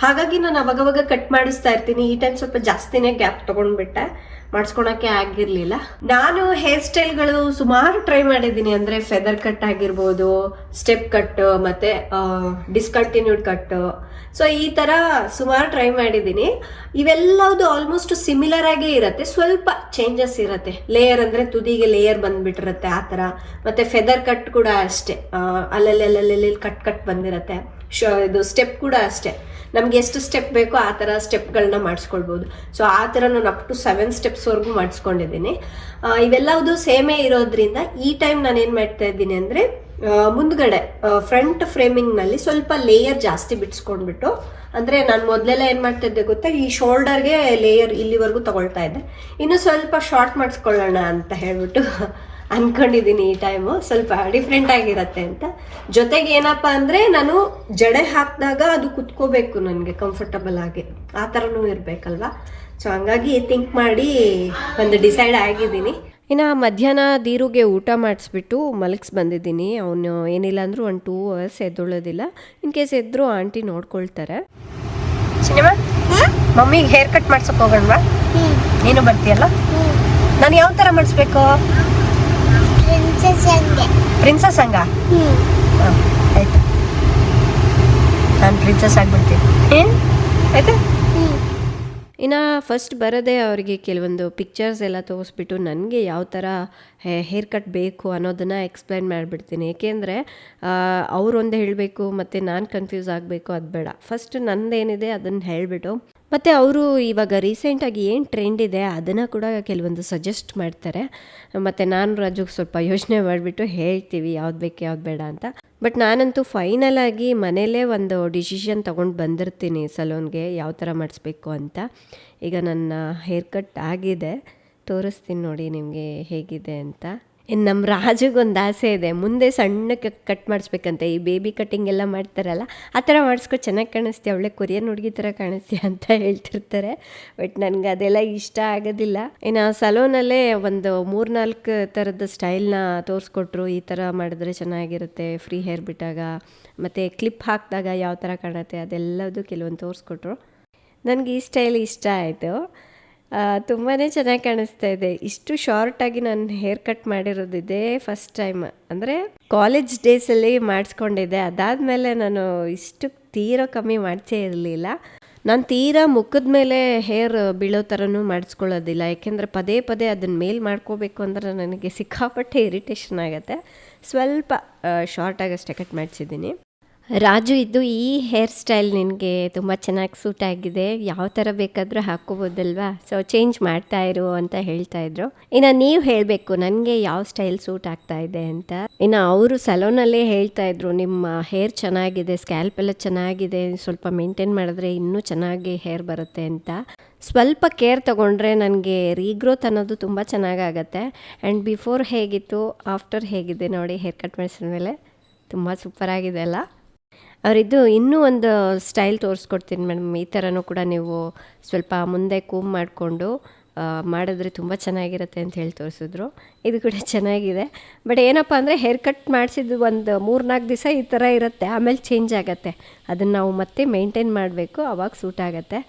ಹಾಗಾಗಿ ನಾನು ಅವಾಗವಾಗ ಕಟ್ ಮಾಡಿಸ್ತಾ ಇರ್ತೀನಿ. ಈ ಟೈಮ್ ಸ್ವಲ್ಪ ಜಾಸ್ತಿನೇ ಗ್ಯಾಪ್ ತಗೊಂಡ್ಬಿಟ್ಟೆ, ಮಾಡಿಸ್ಕೊಳಕ್ಕೆ ಆಗಿರ್ಲಿಲ್ಲ. ನಾನು ಹೇರ್ ಸ್ಟೈಲ್ಗಳು ಸುಮಾರು ಟ್ರೈ ಮಾಡಿದ್ದೀನಿ. ಅಂದ್ರೆ ಫೆದರ್ ಕಟ್ ಆಗಿರ್ಬೋದು, ಸ್ಟೆಪ್ ಕಟ್, ಮತ್ತೆ ಡಿಸ್ಕಂಟಿನ್ಯೂಡ್ ಕಟ್. ಸೊ ಈ ತರ ಸುಮಾರು ಟ್ರೈ ಮಾಡಿದ್ದೀನಿ. ಇವೆಲ್ಲವುದು ಆಲ್ಮೋಸ್ಟ್ ಸಿಮಿಲರ್ ಆಗೇ ಇರುತ್ತೆ, ಸ್ವಲ್ಪ ಚೇಂಜಸ್ ಇರುತ್ತೆ. ಲೇಯರ್ ಅಂದ್ರೆ ತುದಿಗೆ ಲೇಯರ್ ಬಂದ್ಬಿಟ್ಟಿರುತ್ತೆ ಆ ತರ. ಮತ್ತೆ ಫೆದರ್ ಕಟ್ ಕೂಡ ಅಷ್ಟೇ, ಅಲ್ಲಲ್ಲಿ ಕಟ್ ಬಂದಿರತ್ತೆ. ಇದು ಸ್ಟೆಪ್ ಕೂಡ ಅಷ್ಟೇ, ನಮ್ಗೆ ಎಷ್ಟು ಸ್ಟೆಪ್ ಬೇಕೋ ಆ ಥರ ಸ್ಟೆಪ್ಗಳನ್ನ ಮಾಡಿಸ್ಕೊಳ್ಬೋದು. ಸೊ ಆ ಥರ ನಾನು ಅಪ್ ಟು 7 ಸ್ಟೆಪ್ಸ್ವರೆಗೂ ಮಾಡಿಸ್ಕೊಂಡಿದ್ದೀನಿ. ಇವೆಲ್ಲವುದು ಸೇಮೇ ಇರೋದ್ರಿಂದ ಈ ಟೈಮ್ ನಾನು ಏನು ಮಾಡ್ತಾ ಇದ್ದೀನಿ ಅಂದರೆ ಮುಂದ್ಗಡೆ ಫ್ರಂಟ್ ಫ್ರೇಮಿಂಗ್ನಲ್ಲಿ ಸ್ವಲ್ಪ ಲೇಯರ್ ಜಾಸ್ತಿ ಬಿಡಿಸ್ಕೊಂಡ್ಬಿಟ್ಟು, ಅಂದರೆ ನಾನು ಮೊದಲೆಲ್ಲ ಏನು ಮಾಡ್ತಾ ಇದ್ದೆ ಗೊತ್ತಾ, ಈ ಶೋಲ್ಡರ್ಗೆ ಲೇಯರ್ ಇಲ್ಲಿವರೆಗೂ ತಗೊಳ್ತಾ ಇದ್ದೆ. ಇನ್ನು ಸ್ವಲ್ಪ ಶಾರ್ಟ್ ಮಾಡಿಸ್ಕೊಳ್ಳೋಣ ಅಂತ ಹೇಳ್ಬಿಟ್ಟು ಅನ್ಕೊಂಡಿದ್ದೀನಿ. ಈ ಟೈಮು ಸ್ವಲ್ಪ ಡಿಫ್ರೆಂಟ್ ಆಗಿರತ್ತೆ ಅಂತ. ಜೊತೆಗೆ ಏನಪ್ಪ ಅಂದರೆ ನಾನು ಜಡೆ ಹಾಕಿದಾಗ ಅದು ಕುತ್ಕೋಬೇಕು ನನಗೆ ಕಂಫರ್ಟಬಲ್ ಆಗಿ, ಆ ಥರನೂ ಇರಬೇಕಲ್ವಾ. ಸೊ ಹಂಗಾಗಿ ಥಿಂಕ್ ಮಾಡಿ ಒಂದು ಡಿಸೈಡ್ ಆಗಿದ್ದೀನಿ. ಇನ್ನು ಮಧ್ಯಾಹ್ನ ದೀರುಗೆ ಊಟ ಮಾಡಿಸ್ಬಿಟ್ಟು ಮಲಗಿಸ್ ಬಂದಿದ್ದೀನಿ. ಅವನು ಏನಿಲ್ಲ ಅಂದರೂ 1-2 ಅವರ್ಸ್ ಎದ್ದೊಳ್ಳೋದಿಲ್ಲ. ಇನ್ ಕೇಸ್ ಎದ್ರು ಆಂಟಿ ನೋಡ್ಕೊಳ್ತಾರೆ. ಸಿನಿಮಾ ಮಮ್ಮಿಗೆ ಹೇರ್ ಕಟ್ ಮಾಡ್ಸೋಕೆ ಹೋಗೋಣವಾ? ನೀನು ಬರ್ತೀಯಲ್ಲ? ನಾನು ಯಾವ ಥರ ಮಾಡಿಸ್ಬೇಕು? ಪ್ರಿನ್ಸಸ್ ಹಂಗ? ಆಯ್ತು, ನಾನು ಪ್ರಿನ್ಸಸ್ ಆಗ್ಬಿಡ್ತೀನಿ. ಆಯ್ತಾ? ಇನ್ನು ಫಸ್ಟ್ ಬರೋದೇ ಅವರಿಗೆ ಕೆಲವೊಂದು ಪಿಕ್ಚರ್ಸ್ ಎಲ್ಲ ತೋರಿಸ್ಬಿಟ್ಟು ನನಗೆ ಯಾವ ಥರ ಹೇರ್ ಕಟ್ ಬೇಕು ಅನ್ನೋದನ್ನು ಎಕ್ಸ್ಪ್ಲೈನ್ ಮಾಡಿಬಿಡ್ತೀನಿ. ಏಕೆಂದರೆ ಅವರೊಂದು ಹೇಳಬೇಕು ಮತ್ತು ನಾನು ಕನ್ಫ್ಯೂಸ್ ಆಗಬೇಕು, ಅದು ಬೇಡ. ಫಸ್ಟ್ ನಂದೇನಿದೆ ಅದನ್ನು ಹೇಳಿಬಿಟ್ಟು ಮತ್ತು ಅವರು ಇವಾಗ ರೀಸೆಂಟಾಗಿ ಏನು ಟ್ರೆಂಡ್ ಇದೆ ಅದನ್ನು ಕೂಡ ಕೆಲವೊಂದು ಸಜೆಸ್ಟ್ ಮಾಡ್ತಾರೆ. ಮತ್ತು ನಾನು ರಾಜುಗೆ ಸ್ವಲ್ಪ ಯೋಚನೆ ಮಾಡಿಬಿಟ್ಟು ಹೇಳ್ತೀವಿ ಯಾವ್ದು ಬೇಕು ಯಾವ್ದು ಬೇಡ ಅಂತ. ಬಟ್ ನಾನಂತೂ ಫೈನಲ್ ಆಗಿ ಮನೇಲೇ ಒಂದು ಡಿಸಿಷನ್ ತೊಗೊಂಡು ಬಂದಿರ್ತೀನಿ ಸಲೂನ್ಗೆ ಯಾವ ಥರ ಮಾಡಿಸ್ಬೇಕು ಅಂತ. ಈಗ ನನ್ನ ಹೇರ್ ಕಟ್ ಆಗಿದೆ, ತೋರಿಸ್ತೀನಿ ನೋಡಿ ನಿಮಗೆ ಹೇಗಿದೆ ಅಂತ. ಇನ್ನು ನಮ್ಮ ರಾಜುಗೊಂದು ಆಸೆ ಇದೆ, ಮುಂದೆ ಸಣ್ಣಕ್ಕೆ ಕಟ್ ಮಾಡಿಸ್ಬೇಕಂತ. ಈ ಬೇಬಿ ಕಟ್ಟಿಂಗ್ ಎಲ್ಲ ಮಾಡ್ತಾರಲ್ಲ ಆ ಥರ ಮಾಡಿಸ್ಕೊ, ಚೆನ್ನಾಗಿ ಕಾಣಿಸ್ತೀಯ, ಒಳ್ಳೆ ಕೊರಿಯನ್ ಹುಡುಗಿ ಥರ ಕಾಣಿಸ್ತೀಯ ಅಂತ ಹೇಳ್ತಿರ್ತಾರೆ. ಬಟ್ ನನಗೆ ಅದೆಲ್ಲ ಇಷ್ಟ ಆಗೋದಿಲ್ಲ. ಇನ್ನು ಸಲೂನಲ್ಲೇ ಒಂದು 3-4 ಥರದ ಸ್ಟೈಲ್ನ ತೋರಿಸ್ಕೊಟ್ರು. ಈ ಥರ ಮಾಡಿದ್ರೆ ಚೆನ್ನಾಗಿರುತ್ತೆ ಫ್ರೀ ಹೇರ್ ಬಿಟ್ಟಾಗ, ಮತ್ತು ಕ್ಲಿಪ್ ಹಾಕಿದಾಗ ಯಾವ ಥರ ಕಾಣುತ್ತೆ ಅದೆಲ್ಲದು ಕೆಲವೊಂದು ತೋರಿಸ್ಕೊಟ್ರು. ನನಗೆ ಈ ಸ್ಟೈಲ್ ಇಷ್ಟ ಆಯಿತು, ತುಂಬಾ ಚೆನ್ನಾಗಿ ಕಾಣಿಸ್ತಾ ಇದೆ. ಇಷ್ಟು ಶಾರ್ಟಾಗಿ ನಾನು ಹೇರ್ ಕಟ್ ಮಾಡಿರೋದಿದೆ ಫಸ್ಟ್ ಟೈಮ್. ಅಂದರೆ ಕಾಲೇಜ್ ಡೇಸಲ್ಲಿ ಮಾಡಿಸ್ಕೊಂಡಿದ್ದೆ, ಅದಾದಮೇಲೆ ನಾನು ಇಷ್ಟು ತೀರೋ ಕಮ್ಮಿ ಮಾಡಿಸೇ ಇರಲಿಲ್ಲ. ನಾನು ತೀರಾ ಮುಖದ ಮೇಲೆ ಹೇರ್ ಬೀಳೋ ಥರನೂ ಮಾಡಿಸ್ಕೊಳ್ಳೋದಿಲ್ಲ, ಯಾಕೆಂದರೆ ಪದೇ ಪದೇ ಅದನ್ನ ಮೇಲ್ ಮಾಡ್ಕೋಬೇಕು ಅಂದರೆ ನನಗೆ ಸಿಕ್ಕಾಪಟ್ಟೆ ಇರಿಟೇಷನ್ ಆಗುತ್ತೆ. ಸ್ವಲ್ಪ ಶಾರ್ಟಾಗಷ್ಟೇ ಕಟ್ ಮಾಡಿಸಿದ್ದೀನಿ. ರಾಜು ಇದ್ದು ಈ ಹೇರ್ ಸ್ಟೈಲ್ ನಿನಗೆ ತುಂಬ ಚೆನ್ನಾಗಿ ಸೂಟ್ ಆಗಿದೆ, ಯಾವ ಥರ ಬೇಕಾದರೂ ಹಾಕ್ಕೋಬೋದಲ್ವಾ, ಸೊ ಚೇಂಜ್ ಮಾಡ್ತಾ ಇರು ಅಂತ ಹೇಳ್ತಾ ಇದ್ರು. ಇನ್ನು ನೀವು ಹೇಳಬೇಕು ನನಗೆ ಯಾವ ಸ್ಟೈಲ್ ಸೂಟ್ ಆಗ್ತಾ ಇದೆ ಅಂತ. ಇನ್ನು ಅವರು ಸಲೂನಲ್ಲೇ ಹೇಳ್ತಾ ಇದ್ರು, ನಿಮ್ಮ ಹೇರ್ ಚೆನ್ನಾಗಿದೆ, ಸ್ಕ್ಯಾಲ್ಪ್ ಎಲ್ಲ ಚೆನ್ನಾಗಿದೆ, ಸ್ವಲ್ಪ ಮೇಂಟೈನ್ ಮಾಡಿದ್ರೆ ಇನ್ನೂ ಚೆನ್ನಾಗಿ ಹೇರ್ ಬರುತ್ತೆ ಅಂತ. ಸ್ವಲ್ಪ ಕೇರ್ ತೊಗೊಂಡ್ರೆ ನನಗೆ ರೀಗ್ರೋತ್ ಅನ್ನೋದು ತುಂಬ ಚೆನ್ನಾಗಾಗತ್ತೆ. ಆ್ಯಂಡ್ ಬಿಫೋರ್ ಹೇಗಿತ್ತು, ಆಫ್ಟರ್ ಹೇಗಿದೆ ನೋಡಿ ಹೇರ್ ಕಟ್ ಮಾಡಿಸಿದ ಮೇಲೆ, ತುಂಬ ಸೂಪರಾಗಿದೆ ಅಲ್ಲ. ಅವರಿದ್ದು ಇನ್ನೂ ಒಂದು ಸ್ಟೈಲ್ ತೋರಿಸ್ಕೊಡ್ತೀನಿ ಮೇಡಮ್, ಈ ಥರನೂ ಕೂಡ ನೀವು ಸ್ವಲ್ಪ ಮುಂದೆ ಕೂಮ್ ಮಾಡಿಕೊಂಡು ಮಾಡಿದ್ರೆ ತುಂಬ ಚೆನ್ನಾಗಿರುತ್ತೆ ಅಂತ ಹೇಳಿ ತೋರಿಸಿದ್ರು. ಇದು ಕೂಡ ಚೆನ್ನಾಗಿದೆ. ಬಟ್ ಏನಪ್ಪ ಅಂದರೆ ಹೇರ್ ಕಟ್ ಮಾಡಿಸಿದ್ದು ಒಂದು 3-4 ದಿವಸ ಈ ಥರ ಇರುತ್ತೆ, ಆಮೇಲೆ ಚೇಂಜ್ ಆಗುತ್ತೆ. ಅದನ್ನು ನಾವು ಮತ್ತೆ ಮೇಂಟೈನ್ ಮಾಡಬೇಕು, ಆವಾಗ ಸೂಟ್ ಆಗುತ್ತೆ.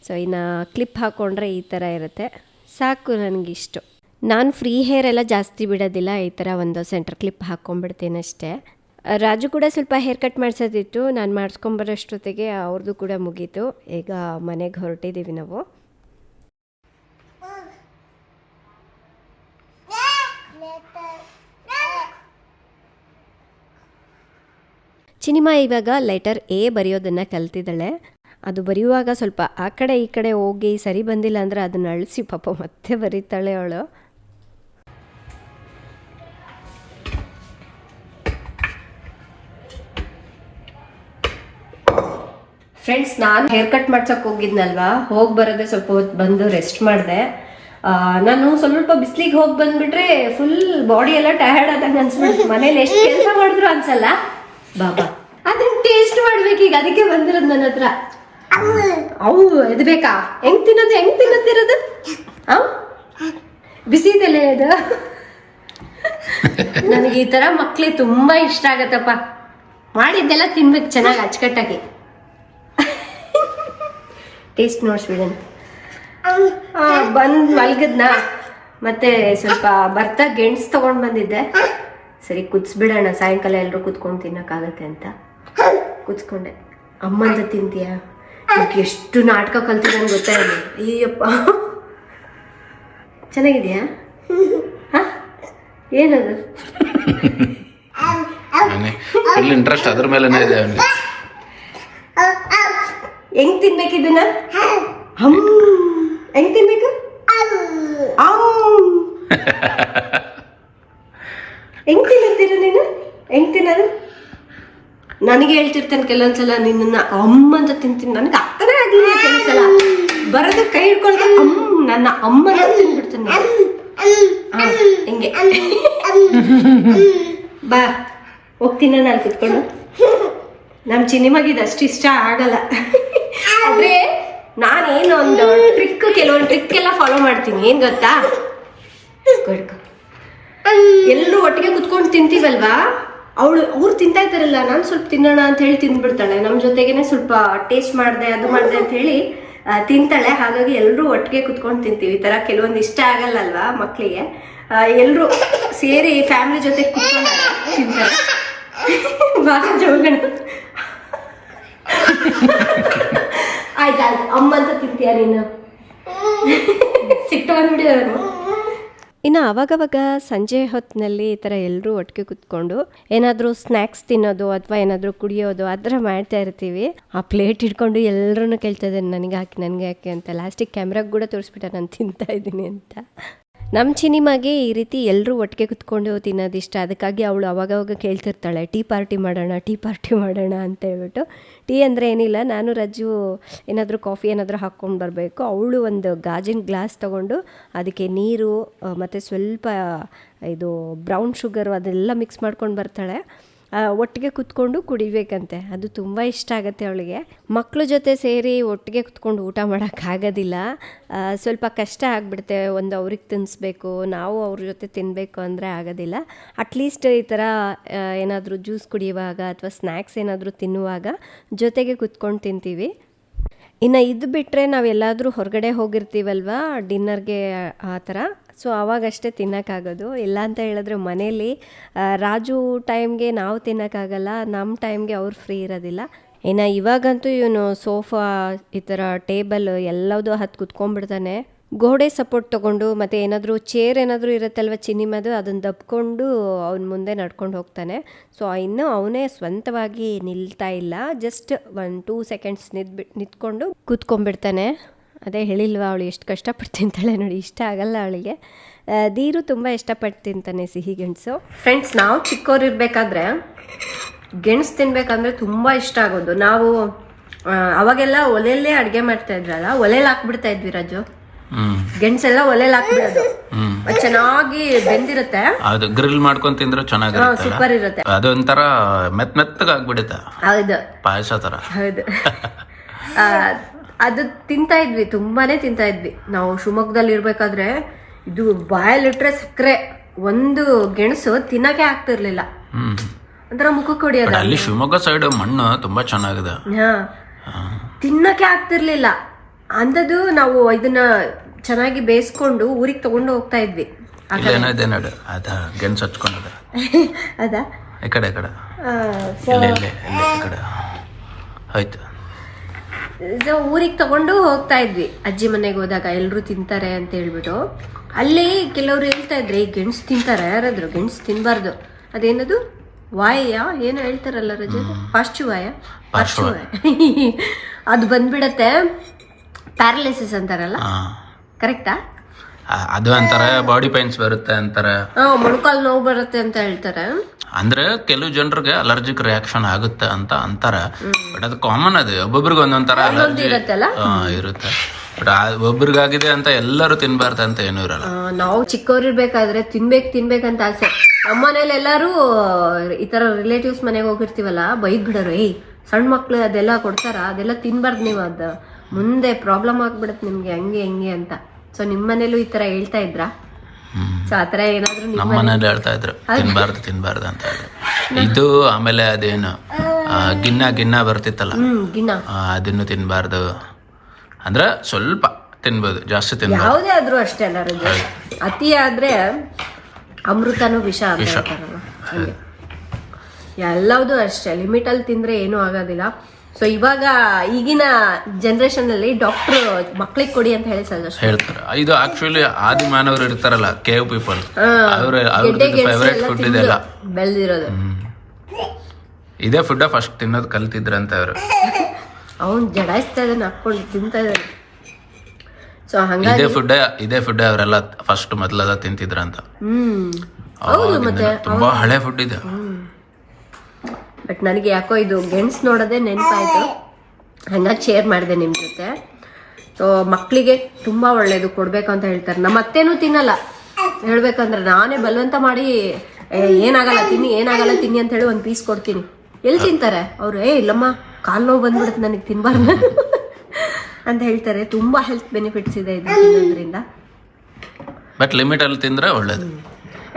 ಸೊ ಇನ್ನು ಕ್ಲಿಪ್ ಹಾಕ್ಕೊಂಡ್ರೆ ಈ ಥರ ಇರುತ್ತೆ, ಸಾಕು ನನಗಿಷ್ಟು. ನಾನು ಫ್ರೀ ಹೇರ್ ಎಲ್ಲ ಜಾಸ್ತಿ ಬಿಡೋದಿಲ್ಲ, ಈ ಥರ ಒಂದು ಸೆಂಟರ್ ಕ್ಲಿಪ್ ಹಾಕ್ಕೊಂಡ್ಬಿಡ್ತೀನಿ ಅಷ್ಟೇ. ರಾಜು ಕೂಡ ಸ್ವಲ್ಪ ಹೇರ್ ಕಟ್ ಮಾಡಿಸೋದಿತ್ತು, ನಾನು ಮಾಡಿಸ್ಕೊಂಬರೋಷ್ಟೊತ್ತಿಗೆ ಅವ್ರದ್ದು ಕೂಡ ಮುಗೀತು. ಈಗ ಮನೆಗೆ ಹೊರಟಿದ್ದೀವಿ ನಾವು. ಚಿನಿಮಾ ಇವಾಗ ಲೆಟರ್ ಎ ಬರೆಯೋದನ್ನು ಕಲ್ತಿದ್ದಾಳೆ. ಅದು ಬರೆಯುವಾಗ ಸ್ವಲ್ಪ ಆ ಕಡೆ ಈ ಕಡೆ ಹೋಗಿ ಸರಿ ಬಂದಿಲ್ಲ ಅಂದರೆ ಅದನ್ನು ಅಳಿಸಿ ಪಾಪ ಮತ್ತೆ ಬರೀತಾಳೆ ಅವಳು. ಫ್ರೆಂಡ್ಸ್, ನಾನು ಹೇರ್ ಕಟ್ ಮಾಡ್ಸೋಕೆ ಹೋಗಿದ್ನಲ್ವಾ, ಹೋಗಿ ಬರೋದೇ ಸ್ವಲ್ಪ ಹೊತ್ತು ಬಂದು ರೆಸ್ಟ್ ಮಾಡಿದೆ. ನಾನು ಸ್ವಲ್ಪ ಬಿಸಿಲಿಗೆ ಹೋಗಿ ಬಂದ್ಬಿಟ್ರೆ ಫುಲ್ ಬಾಡಿ ಎಲ್ಲ ಟಯರ್ಡ್ ಆದಂಗೆ ಅನ್ಸ್ಬಿಟ್ಟು ಮನೇಲಿ ಎಷ್ಟು ಕೆಲಸ ಮಾಡಿದ್ರು ಅನ್ಸಲ್ಲ. ಬಾಬಾ ಅದನ್ನ ಟೇಸ್ಟ್ ಮಾಡ್ಬೇಕೀಗ, ಅದಕ್ಕೆ ಬಂದಿರೋದು ನನ್ನ ಹತ್ರ. ಅವು ಇದು ಬೇಕಾ? ಹೆಂಗ್ ತಿನ್ನೋದಿರೋದು? ಬಿಸಿ ಇದೆಲ್ಲ ಇದು. ನನಗೆ ಈ ತರ ಮಕ್ಳಿಗೆ ತುಂಬಾ ಇಷ್ಟ ಆಗತ್ತಪ್ಪ. ಮಾಡಿದ್ದೆಲ್ಲ ತಿನ್ಬೇಕು ಚೆನ್ನಾಗಿ ಅಚ್ಚುಕಟ್ಟಾಗಿ. ಟೇಸ್ಟ್ ನೋಡ್ಸ್ಬಿಡೋಣ. ಬಂದು ಮಲ್ಗದ್ನ, ಮತ್ತೆ ಸ್ವಲ್ಪ ಬರ್ತಾ ಗೆಣಸು ತಗೊಂಡು ಬಂದಿದ್ದೆ. ಸರಿ ಕುದಿಸ್ಬಿಡೋಣ, ಸಾಯಂಕಾಲ ಎಲ್ಲರೂ ಕುತ್ಕೊಂಡು ತಿನ್ನೋಕ್ಕಾಗತ್ತೆ ಅಂತ ಕುದಿಸ್ಕೊಂಡೆ. ಅಮ್ಮಂತ ತಿಂತೀಯ? ಎಷ್ಟು ನಾಟಕ ಕಲ್ತಿದ್ದಾನೆ ಗೊತ್ತಾ ಇಲ್ಲ. ಅಯ್ಯಪ್ಪ ಚೆನ್ನಾಗಿದೆಯಾ? ಏನದು? ಫುಲ್ ಇಂಟ್ರೆಸ್ಟ್ ಅದ್ರ ಮೇಲೆನೇ ಇದೆ ಅವನಿಗೆ. ಹೆಂಗ್ ತಿನ್ಬೇಕಿದನ್ನ? ಹೆಂಗ್ ತಿನ್ಬೇಕು? ಹೆಂಗ್ ತಿನ್ನತ್ತೀರ ನೀನು? ಹೆಂಗ್ ತಿನ್ನೋದು? ನನಗೆ ಹೇಳ್ತಿರ್ತಾನೆ ಕೆಲವೊಂದ್ಸಲ, ನಿನ್ನ ಅಮ್ಮ ಅಂತ ತಿಂತೀನಿ. ನನಗೆ ಅರ್ಥನೇ ಆಗಲಿಲ್ಲ ಕೆಲವೊಂದ್ಸಲ. ಬರೋದು ಕೈ ಹಿಡ್ಕೊಳ್ತಾ ನನ್ನ ಅಮ್ಮನ ತಿನ್ಬಿಡ್ತಾನೆ. ಹಿಂಗೆ ಬಾ ಹೋಗ್ತೀನಿ ನಾನು ಕುತ್ಕೊಂಡು. ನಮ್ಮ ಚಿನಿಮಗಿದ ಅಷ್ಟು ಇಷ್ಟ ಆಗಲ್ಲ. ಆದ್ರೆ ನಾನೇನು ಒಂದು ಕೆಲವೊಂದು ಟ್ರಿಕ್ ಎಲ್ಲ ಫಾಲೋ ಮಾಡ್ತೀನಿ. ಏನ್ ಗೊತ್ತಾ, ಎಲ್ಲರೂ ಒಟ್ಟಿಗೆ ಕುತ್ಕೊಂಡು ತಿಂತೀವಲ್ವಾ, ಅವ್ರು ತಿಂತಾ ಇದ್ದಾರಲ್ಲ, ನಾನು ಸ್ವಲ್ಪ ತಿನ್ನೋಣ ಅಂತ ಹೇಳಿ ತಿಂದ್ಬಿಡ್ತಾಳೆ. ನಮ್ಮ ಜೊತೆಗೇನೆ ಸ್ವಲ್ಪ ಟೇಸ್ಟ್ ಮಾಡಿದೆ ಅದು ಮಾಡಿದೆ ಅಂತ ಹೇಳಿ ತಿಂತಾಳೆ. ಹಾಗಾಗಿ ಎಲ್ಲರೂ ಒಟ್ಟಿಗೆ ಕುತ್ಕೊಂಡು ತಿಂತೀವಿ. ಈ ಥರ ಕೆಲವೊಂದು ಇಷ್ಟ ಆಗಲ್ಲ ಅಲ್ವಾ ಮಕ್ಕಳಿಗೆ. ಎಲ್ಲರೂ ಸೇರಿ ಫ್ಯಾಮಿಲಿ ಜೊತೆ ಕುತ್ಕೊಂಡು ತಿಂತಾರೆ. ಬಾ ಜೋಗಣ. ಆಯ್ತಾಯ್ತು, ಅಮ್ಮ ಅಂತ ತಿಂತೀಯ ನೀನು? ಸಿಟ್ಟು ಬಂದ್ಬಿಟ್ಟಿದ್ರು. ಇನ್ನು ಅವಾಗವಾಗ ಸಂಜೆ ಹೊತ್ತಿನಲ್ಲಿ ಈ ಥರ ಎಲ್ಲರೂ ಒಟ್ಟಿಗೆ ಕುತ್ಕೊಂಡು ಏನಾದರೂ ಸ್ನ್ಯಾಕ್ಸ್ ತಿನ್ನೋದು ಅಥವಾ ಏನಾದರೂ ಕುಡಿಯೋದು ಆ ಥರ ಮಾಡ್ತಾ ಇರ್ತೀವಿ. ಆ ಪ್ಲೇಟ್ ಇಟ್ಕೊಂಡು ಎಲ್ಲರೂ ಕೇಳ್ತಾ ಇದ್ದಾರೆ, ನನಗೆ ಹಾಕಿ ಅಂತ. ಲಾಸ್ಟಿಗೆ ಕ್ಯಾಮ್ರಾಗೆ ಕೂಡ ತೋರಿಸ್ಬಿಟ್ಟ ನಾನು ತಿಂತಾ ಇದ್ದೀನಿ ಅಂತ. ನಮ್ಮ ಚಿನಿಮಾಗೆ ಈ ರೀತಿ ಎಲ್ಲರೂ ಒಟ್ಟಿಗೆ ಕುತ್ಕೊಂಡು ತಿನ್ನೋದಿಷ್ಟ. ಅದಕ್ಕಾಗಿ ಅವಳು ಅವಾಗವಾಗ ಕೇಳ್ತಿರ್ತಾಳೆ, ಟೀ ಪಾರ್ಟಿ ಮಾಡೋಣ ಅಂತ ಹೇಳ್ಬಿಟ್ಟು. ಟೀ ಅಂದರೆ ಏನಿಲ್ಲ, ನಾನು ರಜ್ಜು ಏನಾದರೂ ಕಾಫಿ ಏನಾದರೂ ಹಾಕ್ಕೊಂಡು ಬರಬೇಕು. ಅವಳು ಒಂದು ಗಾಜಿನ ಗ್ಲಾಸ್ ತೊಗೊಂಡು ಅದಕ್ಕೆ ನೀರು ಮತ್ತು ಸ್ವಲ್ಪ ಇದು ಬ್ರೌನ್ ಶುಗರು ಅದೆಲ್ಲ ಮಿಕ್ಸ್ ಮಾಡ್ಕೊಂಡು ಬರ್ತಾಳೆ. ಒಟ್ಟಿಗೆ ಕುತ್ಕೊಂಡು ಕುಡಿಬೇಕಂತೆ. ಅದು ತುಂಬ ಇಷ್ಟ ಆಗುತ್ತೆ ಅವಳಿಗೆ. ಮಕ್ಕಳ ಜೊತೆ ಸೇರಿ ಒಟ್ಟಿಗೆ ಕುತ್ಕೊಂಡು ಊಟ ಮಾಡೋಕ್ಕಾಗೋದಿಲ್ಲ, ಸ್ವಲ್ಪ ಕಷ್ಟ ಆಗಿಬಿಡುತ್ತೆ. ಒಂದು ಅವ್ರಿಗೆ ತಿನ್ನಿಸ್ಬೇಕು, ನಾವು ಅವ್ರ ಜೊತೆ ತಿನ್ನಬೇಕು ಅಂದರೆ ಆಗೋದಿಲ್ಲ. ಅಟ್ಲೀಸ್ಟ್ ಈ ಥರ ಏನಾದರೂ ಜ್ಯೂಸ್ ಕುಡಿಯುವಾಗ ಅಥವಾ ಸ್ನ್ಯಾಕ್ಸ್ ಏನಾದರೂ ತಿನ್ನುವಾಗ ಜೊತೆಗೆ ಕುತ್ಕೊಂಡು ತಿಂತೀವಿ. ಇನ್ನು ಇದು ಬಿಟ್ಟರೆ ನಾವೆಲ್ಲಾದರೂ ಹೊರಗಡೆ ಹೋಗಿರ್ತೀವಲ್ವ ಡಿನ್ನರ್ಗೆ ಆ ಥರ, ಸೊ ಆವಾಗಷ್ಟೇ ತಿನ್ನೋಕ್ಕಾಗೋದು. ಇಲ್ಲ ಅಂತ ಹೇಳಿದ್ರೆ ಮನೇಲಿ ರಾಜು ಟೈಮ್ಗೆ ನಾವು ತಿನ್ನೋಕ್ಕಾಗಲ್ಲ, ನಮ್ಮ ಟೈಮ್ಗೆ ಅವ್ರು ಫ್ರೀ ಇರೋದಿಲ್ಲ. ಇನ್ನು ಇವಾಗಂತೂ ಇವನು ಸೋಫಾ ಈ ಥರ ಟೇಬಲ್ ಎಲ್ಲದೂ ಹತ್ತು ಕುತ್ಕೊಂಡ್ಬಿಡ್ತಾನೆ. ಗೋಡೆ ಸಪೋರ್ಟ್ ತೊಗೊಂಡು ಮತ್ತು ಏನಾದರೂ ಚೇರ್ ಏನಾದರೂ ಇರುತ್ತಲ್ವ ಚಿನಿಮದು, ಅದನ್ನು ದಬ್ಕೊಂಡು ಅವನ ಮುಂದೆ ನಡ್ಕೊಂಡು ಹೋಗ್ತಾನೆ. ಸೊ ಇನ್ನೂ ಅವನೇ ಸ್ವಂತವಾಗಿ ನಿಲ್ತಾ ಇಲ್ಲ, ಜಸ್ಟ್ 1-2 ಸೆಕೆಂಡ್ಸ್ ನಿಂತ್ಕೊಂಡು ಕೂತ್ಕೊಂಡ್ಬಿಡ್ತಾನೆ. ಅದೇ ಹೇಳಿಲ್ವ ಅವಳು ಎಷ್ಟು ಕಷ್ಟಪಟ್ಟು ತಿಂತಾಳೆ ನೋಡಿ, ಇಷ್ಟ ಆಗಲ್ಲ ಅವಳಿಗೆ. ದೀರು ತುಂಬ ಇಷ್ಟಪಟ್ಟು ತಿಂತಾನೆ ಸಿಹಿ ಗೆಣಸು. ಫ್ರೆಂಡ್ಸ್, ನಾವು ಚಿಕ್ಕವ್ರು ಇರಬೇಕಾದ್ರೆ ಗೆಣಸು ತಿನ್ಬೇಕಂದ್ರೆ ತುಂಬ ಇಷ್ಟ ಆಗೋದು. ನಾವು ಅವಾಗೆಲ್ಲ ಒಲೆಯಲ್ಲೇ ಅಡುಗೆ ಮಾಡ್ತಾ ಇದ್ರಲ್ಲ, ಒಲೆಯಲ್ಲಿ ಹಾಕ್ಬಿಡ್ತಾ ಇದ್ವಿ ರಾಜು. ಗೆಣಸೆಲ್ಲ ಒಲೆಯಲ್ಲಿ ಹಾಕ್ಬಿಡೋದು, ಚೆನ್ನಾಗಿ ಬೆಂದಿರುತ್ತೆ. ಅದು ಗ್ರಿಲ್ ಮಾಡ್ಕೊಂಡ್ ತಿಂದ್ರೆ ಚೆನ್ನಾಗಿರುತ್ತೆ, ಸೂಪರ್ ಇರುತ್ತೆ. ಅದೊಂಥರ ಮೆತ್ತಗೆ ಆಗ್ಬಿಡುತ್ತೆ, ಹೌದು ಪಾಯಸ ತರ. ಹೌದು. ಅದು ತಿಂತಾ ಇದ್ವಿ, ತುಂಬಾನೇ ತಿಂತಾ ಇದ್ವಿ ನಾವು ಶಿವಮೊಗ್ಗದಲ್ಲಿ ಇರ್ಬೇಕಾದ್ರೆ. ಇದು ಬಾಯಲ್ಲಿಟ್ರೆ ಸಕ್ಕರೆ, ಒಂದು ಗೆಣಸು ತಿನ್ನಕ್ಕೆ ಆಗ್ತಿರ್ಲಿಲ್ಲ, ಒಂಥರ ಮುಖಕ್ಕೆ ಹೊಡಿಯೋದು. ಅಲ್ಲಿ ಶಿವಮೊಗ್ಗ ಸೈಡ್ ಮಣ್ಣು ತುಂಬಾ ಚೆನ್ನಾಗಿದೆ, ತಿನ್ನಕ್ಕೆ ಆಗ್ತಿರ್ಲಿಲ್ಲ ಅಂಥದ್ದು. ನಾವು ಇದನ್ನ ಚೆನ್ನಾಗಿ ಬೇಯಿಸ್ಕೊಂಡು ಊರಿಗೆ ತಗೊಂಡು ಹೋಗ್ತಾ ಇದ್ವಿ. ಅದ ಗೆಣಸು ಹಚ್ಕೊಂಡದ ಅದಾ ಈ ಕಡೆ ಕಡೆ ಆಯ್ತು. ಊರಿಗೆ ತಗೊಂಡು ಹೋಗ್ತಾ ಇದ್ವಿ ಅಜ್ಜಿ ಮನೆಗೆ ಹೋದಾಗ, ಎಲ್ಲರೂ ತಿಂತಾರೆ ಅಂತ ಹೇಳ್ಬಿಟ್ಟು. ಅಲ್ಲಿ ಕೆಲವರು ಹೇಳ್ತಾ ಇದ್ರೆ ಈ ಗೆಣಸು ತಿಂತಾರೆ, ಯಾರಾದ್ರು ಗೆಣಸು ತಿನ್ಬಾರ್ದು, ಅದೇನದು ವಾಯ ಏನೋ ಹೇಳ್ತಾರಲ್ಲ ರಜೆ, ಪಾರ್ಶ್ವವಾಯ ಅದು ಬಂದ್ಬಿಡತ್ತೆ, ಪ್ಯಾರಲೈಸಿಸ್ ಅಂತಾರಲ್ಲ, ಕರೆಕ್ಟಾ? ಅದು ಅಂತಾರೆ ಬಾಡಿ ಪೈನ್ಸ್ ಬರುತ್ತೆ ಅಂತಾರೆ, ಮೊಣಕಾಲು ನೋವು ಬರುತ್ತೆ ಅಂತ ಹೇಳ್ತಾರೆ. ಅಂದ್ರೆ ಕೆಲವು ಜನರಿಗೆ ಅಲರ್ಜಿಕ್ ರಿಯಾಕ್ಷನ್ ಆಗುತ್ತೆ ಅಂತ ಅಂತಾರೆ. ಬಟ್ ಅದು ಕಾಮನ್, ಅದು ಒಬ್ಬೊಬ್ರಿಗೆ ಒಂದೊಂಥರ ಅಲರ್ಜಿ ಇರುತ್ತೆ. ಬಟ್ ಒಬ್ರಿಗಾಗಿದೆ ಅಂತ ಎಲ್ಲರೂ ತಿನ್ಬಾರ್ದು ಅಂತ ಏನೂ ಇರಲ್ಲ. ನಾವು ಚಿಕ್ಕವ್ರಿರ್ಬೇಕಾದ್ರೆ ತಿನ್ಬೇಕಂತ ಆಸೆ. ನಮ್ಮ ಮನೇಲಿ ಎಲ್ಲಾರು ಈ ತರ ರಿಲೇಟಿವ್ಸ್ ಮನೆಗೆ ಹೋಗಿರ್ತೀವಲ್ಲ, ಬೈದ್ ಬಿಡೋರು, ಏಯ್ ಸಣ್ಣ ಮಕ್ಳು ಅದೆಲ್ಲ ಕೊಡ್ತಾರ, ಅದೆಲ್ಲ ತಿನ್ಬಾರ್ದು ನೀವು, ಅದು ಮುಂದೆ ಪ್ರಾಬ್ಲಮ್ ಆಗ್ಬಿಡತ್ತೆ ನಿಮ್ಗೆ, ಹಂಗೆ ಅಂತ. ಸೊ ನಿಮ್ಮ ಮನೇಲೂ ಈ ತರ ಹೇಳ್ತಾ ಇದ್ರಾ? ಸೊ ಆತರ ಏನಾದ್ರು ನಮ್ಮ ಮನೇಲಿ ಹೇಳ್ತಾ ಇದ್ರು ತಿನ್ಬಾರ್ದು ಅಂತ. ಇದು ಆಮೇಲೆ ಅದೇನು ಗಿನ್ನ ಬರ್ತಿತ್ತಲ್ಲ, ಅದನ್ನು ತಿನ್ಬಾರ್ದು, ಅಂದ್ರೆ ಸ್ವಲ್ಪ ತಿನ್ಬೋದು, ಜಾಸ್ತಿ ತಿನ್ಬಾರ್ದು. ಯಾವುದೇ ಆದ್ರೂ ಅಷ್ಟೇ ಅಲ್ಲ ರಜೆ, ಅತಿ ಆದ್ರೆ ಅಮೃತನೂ ವಿಷ ಅಂತ ಹೇಳ್ತಾರಲ್ಲ, ಎಲ್ಲದೂ ಅಷ್ಟೇ, ಲಿಮಿಟಲ್ಲಿ ತಿಂದ್ರೆ ಏನೂ ಆಗೋದಿಲ್ಲ. ಸೊ ಇವಾಗ ಈಗಿನ ಜನರೇಷನ್ ಅಲ್ಲಿ ಡಾಕ್ಟರ್ ಮಕ್ಳಿಗೆ ಕೊಡಿ ಅಂತ ಹೇಳಿ ಸಜೆಸ್ಟ್ ಹೇಳ್ತಾರೆ. ಇದು ಆಕ್ಚುಲಿ ಆದಿ ಮಾನವರು ಇರ್ತಾರಲ್ಲ, ಕೇವ್ ಪೀಪಲ್, ಫೇವರೇಟ್ ಫುಡ್ ಇದೆಲ್ಲ ಬೆಳೆದಿರೋದು. ಇದೇ ಫುಡ್ ಫಸ್ಟ್ ತಿನ್ನೋದು ಕಲ್ತಿದ್ರಂತ ಅವರು. ಅವ್ನು ಜಡಾಯಿಸ್ತಾ ಇದ್ದಾನೆ, ಹಾಕೊಂಡು ತಿಂತಾ ಇದ್ದಾನೆ. ಸೊ ಹಂಗಾಗಿ ಇದೇ ಫುಡ್ ಅವರೆಲ್ಲ ಫಸ್ಟ್ ಮೊದಲ ತಿಂತಿದ್ರಂತ. ಹೌದು, ಮತ್ತೆ ತುಂಬಾ ಹಳೆ ಫುಡ್ ಇದೆ. ಬಟ್ ನನಗೆ ಯಾಕೋ ಇದು ಗೆಣಸು ನೋಡೋದೇ ನೆನಪಾಯಿತು, ಹಂಗಾಗಿ ಶೇರ್ ಮಾಡಿದೆ ನಿಮ್ಮ ಜೊತೆ. ಸೊ ಮಕ್ಕಳಿಗೆ ತುಂಬ ಒಳ್ಳೆಯದು ಕೊಡಬೇಕು ಅಂತ ಹೇಳ್ತಾರೆ. ನಮ್ಮ ಅತ್ತೇನೂ ತಿನ್ನಲ್ಲ ಹೇಳ್ಬೇಕಂದ್ರೆ, ನಾನೇ ಬಲವಂತ ಮಾಡಿ ಏನಾಗಲ್ಲ ತಿನ್ನಿ ಅಂತ ಹೇಳಿ ಒಂದು ಪೀಸ್ ಕೊಡ್ತೀನಿ. ಎಲ್ಲಿ ತಿಂತಾರೆ ಅವರು? ಇಲ್ಲಮ್ಮ, ಕಾಲು ನೋವು ಬಂದ್ಬಿಡುತ್ತೆ ನನಗೆ, ತಿನ್ಬಾರ್ದು ಅಂತ ಹೇಳ್ತಾರೆ. ತುಂಬ ಹೆಲ್ತ್ ಬೆನಿಫಿಟ್ಸ್ ಇದೆ ಇದು ತಿನ್ನೋದ್ರಿಂದ, ಬಟ್ ಲಿಮಿಟ್ ಅಲ್ಲಿ ತಿಂದ್ರೆ ಒಳ್ಳೇದು.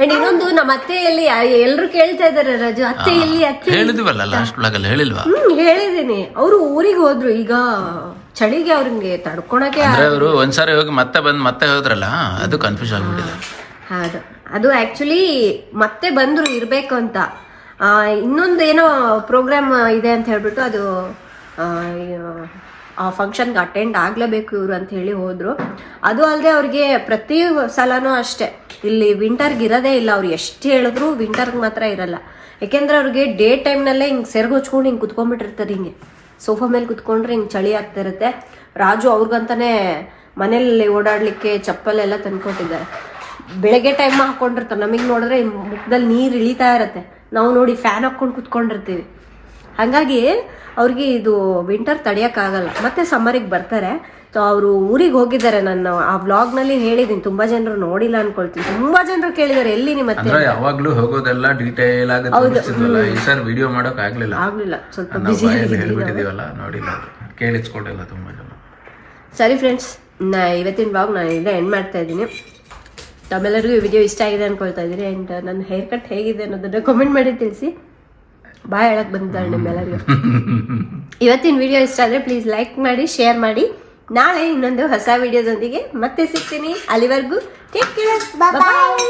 ಅಂಡ್ ಇನ್ನೊಂದು, ನಮ್ಮ ಅತ್ತೆಯಲ್ಲಿ ಎಲ್ರು ಕೇಳ್ತಾ ಇದಾರೆ ರಾಜು, ಅತ್ತೆ ಎಲ್ಲಿ, ಅತ್ತೆ ಹೇಳಿದ್ವಲ್ಲ ಲಾಸ್ಟ್ ಬ್ಲಾಗ್ ಅಲ್ಲಿ, ಹೇಳಿಲ್ವಾ? ಹೇಳಿದೀನಿ. ಅವರು ಊರಿಗೆ ಹೋದ್ರು, ಈಗ ಚಳಿಗೆ ಅವ್ರಿಗೆ ತಡ್ಕೊಳಕ್ಕೆ ಅವರು ಒಂದ್ಸಾರಿ ಹೋಗಿ ಮತ್ತೆ ಹೋದ್ರಲ್ಲ, ಅದು ಕನ್ಫ್ಯೂಸ್ ಆಗ್ಬಿಟ್ಟಿದೆ. ಹೌದು, ಅದು ಆಕ್ಚುಲಿ ಮತ್ತೆ ಬಂದ್ರು ಇರ್ಬೇಕು ಅಂತ. ಇನ್ನೊಂದು ಏನೋ ಪ್ರೋಗ್ರಾಮ್ ಇದೆ ಅಂತ ಹೇಳ್ಬಿಟ್ಟು, ಅದು ಆ ಫಂಕ್ಷನ್ಗೆ ಅಟೆಂಡ್ ಆಗಲೇಬೇಕು ಇವರು ಅಂತ ಹೇಳಿ ಹೋದ್ರು. ಅದು ಅಲ್ಲದೆ ಅವ್ರಿಗೆ ಪ್ರತಿ ಸಲನೂ ಅಷ್ಟೇ, ಇಲ್ಲಿ ವಿಂಟರ್ಗೆ ಇರೋದೇ ಇಲ್ಲ. ಅವ್ರು ಎಷ್ಟು ಹೇಳಿದ್ರು ವಿಂಟರ್ಗೆ ಮಾತ್ರ ಇರಲ್ಲ. ಯಾಕೆಂದ್ರೆ ಅವ್ರಿಗೆ ಡೇ ಟೈಮ್ನಲ್ಲೇ ಹಿಂಗೆ ಸೆರ್ಗೊಚ್ಕೊಂಡು ಹಿಂಗೆ ಕುತ್ಕೊಂಡ್ಬಿಟ್ಟಿರ್ತಾರೆ, ಹಿಂಗೆ ಸೋಫಾ ಮೇಲೆ ಕುತ್ಕೊಂಡ್ರೆ ಹಿಂಗೆ ಚಳಿ ಆಗ್ತಾ ಇರುತ್ತೆ. ರಾಜು ಅವ್ರಿಗಂತಾನೆ ಮನೇಲಿ ಓಡಾಡಲಿಕ್ಕೆ ಚಪ್ಪಲೆಲ್ಲ ತಂದ್ಕೊಟ್ಟಿದ್ದಾರೆ. ಬೆಳಗ್ಗೆ ಟೈಮ್ ಹಾಕೊಂಡಿರ್ತಾರೆ, ನಮಗೆ ನೋಡಿದ್ರೆ ಮುಖದಲ್ಲಿ ನೀರು ಇಳಿತಾ ಇರುತ್ತೆ. ನಾವು ನೋಡಿ ಫ್ಯಾನ್ ಹಾಕ್ಕೊಂಡು ಕುತ್ಕೊಂಡಿರ್ತೀವಿ. ಹಾಗಾಗಿ ಅವ್ರಿಗೆ ಇದು ವಿಂಟರ್ ತಡೆಯೋಕ್ಕಾಗಲ್ಲ. ಮತ್ತೆ ಸಮ್ಮರಿಗೆ ಬರ್ತಾರೆ. ಸೊ ಅವರು ಊರಿಗೆ ಹೋಗಿದ್ದಾರೆ. ನಾನು ಆ ವ್ಲಾಗ್ನಲ್ಲಿ ಹೇಳಿದ್ದೀನಿ, ತುಂಬಾ ಜನರು ನೋಡಿಲ್ಲ ಅನ್ಕೊಳ್ತೀನಿ. ತುಂಬಾ ಜನರು ಕೇಳಿದ್ದಾರೆ, ಎಲ್ಲಿ ನಿಮ್ಮ ಮತ್ತೆ ಯಾವಾಗ್ಲೂ ಹೋಗೋದೆಲ್ಲ ಡೀಟೇಲ್ ಆಗಿ ಈ ಸರ್ ವಿಡಿಯೋ ಮಾಡೋಕೆ ಆಗ್ಲಿಲ್ಲ, ಸ್ವಲ್ಪ ಬಿಸಿ ಹೇಳ್ಬಿಟ್ಟಿದೀವಲ್ಲ, ನೋಡಿಲ್ಲ, ಕೇಳಿಸ್ಕೊಂಡಿಲ್ಲ ತುಂಬಾ ಜನ. ಸರಿ ಫ್ರೆಂಡ್ಸ್, ಇವತ್ತಿನ ವ್ಲಾಗ್ ನಾನು ಇಲ್ಲೇ ಎಂಡ್ ಮಾಡ್ತಾ ಇದ್ದೀನಿ. ತಮ್ಮೆಲ್ಲರಿಗೂ ಈ ವಿಡಿಯೋ ಇಷ್ಟ ಆಗಿದೆ ಅನ್ಕೊಳ್ತಾ ಇದ್ದೀನಿ. ಆ್ಯಂಡ್ ನನ್ನ ಹೇರ್ ಕಟ್ ಹೇಗಿದೆ ಅನ್ನೋದನ್ನ ಕಾಮೆಂಟ್ ಮಾಡಿ ತಿಳಿಸಿ. ಬಾಯ್ ಹೇಳಕ್ ಬಂದಿದ್ದಾಳೆ ನಿಮ್ಮೆಲ್ಲರಿಗೂ. ಇವತ್ತಿನ ವಿಡಿಯೋ ಇಷ್ಟ ಆದರೆ ಪ್ಲೀಸ್ ಲೈಕ್ ಮಾಡಿ, ಶೇರ್ ಮಾಡಿ. ನಾಳೆ ಇನ್ನೊಂದು ಹೊಸ ವಿಡಿಯೋದೊಂದಿಗೆ ಮತ್ತೆ ಸಿಗ್ತೀನಿ. ಅಲ್ಲಿವರೆಗೂ ಟೇಕ್ ಕೇರ್, ಬಾಯ್.